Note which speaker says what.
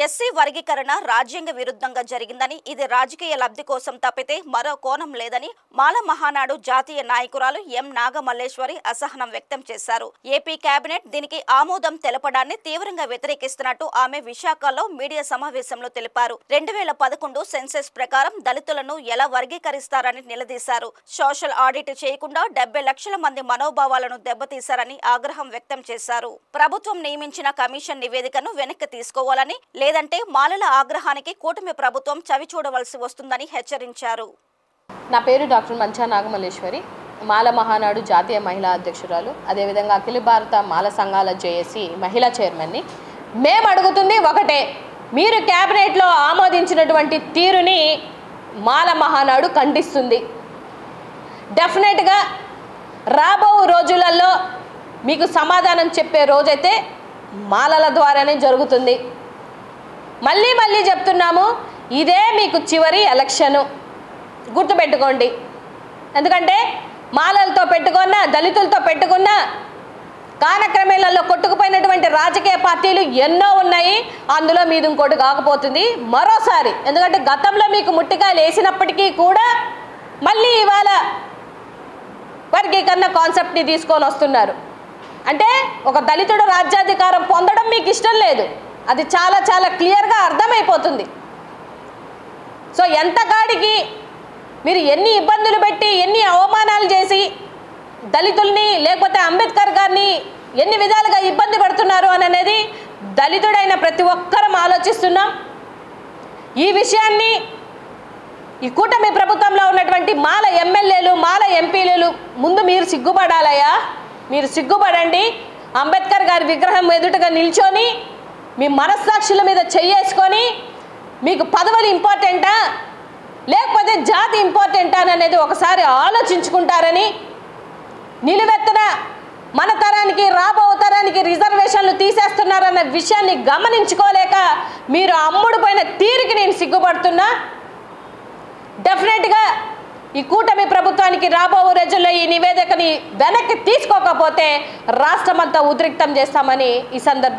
Speaker 1: SC వర్గీకరణ రాజ్యాంగ విరుద్ధంగా జరిగిందని, ఇది రాజకీయ లబ్ధి కోసం తప్పితే మరో కోణం లేదని మాల మహానాడు జాతీయ నాయకురాలు ఎం నాగమల్లేశ్వరి అసహనం వ్యక్తం చేశారు. ఏపీ కేబినెట్ దీనికి ఆమోదం తెలపడాన్ని తీవ్రంగా వ్యతిరేకిస్తున్నట్టు ఆమె విశాఖలో మీడియా సమావేశంలో తెలిపారు. 2011 సెన్సెస్ ప్రకారం దళితులను ఎలా వర్గీకరిస్తారని నిలదీశారు. సోషల్ ఆడిట్ చేయకుండా 70 లక్షల మంది మనోభావాలను దెబ్బతీశారని ఆగ్రహం వ్యక్తం చేశారు. ప్రభుత్వం నియమించిన కమిషన్ నివేదికను వెనక్కి తీసుకోవాలని, లేదంటే మాలల ఆగ్రహానికి కూటమి ప్రభుత్వం చవి చూడవలసి వస్తుందని హెచ్చరించారు.
Speaker 2: నా పేరు డాక్టర్ మంచా నాగమల్లేశ్వరి, మాల మహానాడు జాతీయ మహిళా అధ్యక్షురాలు, అదేవిధంగా అఖిల భారత మాల సంఘాల జేఏసీ మహిళా చైర్మన్ని. మేము అడుగుతుంది ఒకటే, మీరు క్యాబినెట్లో ఆమోదించినటువంటి తీరుని మాల మహానాడు ఖండిస్తుంది. డెఫినెట్గా రాబో రోజులలో మీకు సమాధానం చెప్పే రోజైతే మాలల ద్వారానే జరుగుతుంది. మళ్ళీ చెప్తున్నాము, ఇదే మీకు చివరి ఎలక్షను, గుర్తుపెట్టుకోండి. ఎందుకంటే మాలలతో పెట్టుకున్నా, దళితులతో పెట్టుకున్నా, కాలక్రమేణలో కొట్టుకుపోయినటువంటి రాజకీయ పార్టీలు ఎన్నో ఉన్నాయి. అందులో మీది ఇంకోటి కాకపోతుంది మరోసారి. ఎందుకంటే గతంలో మీకు ముట్టికాయలు వేసినప్పటికీ కూడా మళ్ళీ ఇవాళ వర్గీకరణ కాన్సెప్ట్ని తీసుకొని వస్తున్నారు. అంటే ఒక దళితుడు రాజ్యాధికారం పొందడం మీకు ఇష్టం లేదు, అది చాలా క్లియర్గా అర్థమైపోతుంది. సో ఎంతకాడికి మీరు ఎన్ని ఇబ్బందులు పెట్టి, ఎన్ని అవమానాలు చేసి దళితుల్ని లేకపోతే అంబేద్కర్ గారిని ఎన్ని విధాలుగా ఇబ్బంది పెడుతున్నారు అనేది దళితుడైన ప్రతి ఒక్కరం ఆలోచిస్తున్నాం. ఈ విషయాన్ని ఈ కూటమి ప్రభుత్వంలో ఉన్నటువంటి మాల ఎమ్మెల్యేలు, మాల ఎంపీలు ముందు మీరు సిగ్గుపడాలయ్యా, మీరు సిగ్గుపడండి. అంబేద్కర్ గారి విగ్రహం ఎదుటగా నిల్చొని మీ మనస్సాక్షుల మీద చెయ్యేసుకొని మీకు పదవులు ఇంపార్టెంటా లేకపోతే జాతి ఇంపార్టెంటా అనేది ఒకసారి ఆలోచించుకుంటారని, నిలువెత్తున మన తరానికి రాబో తరానికి రిజర్వేషన్లు తీసేస్తున్నారన్న విషయాన్ని గమనించుకోలేక మీరు అమ్ముడుపోయిన తీరుకి నేను సిగ్గుపడుతున్నా. డెఫినెట్గా ఈ కూటమి ప్రభుత్వానికి రాబో రోజుల్లో ఈ నివేదికని వెనక్కి తీసుకోకపోతే రాష్ట్రమంతా ఉద్రిక్తం చేస్తామని ఈ సందర్భంగా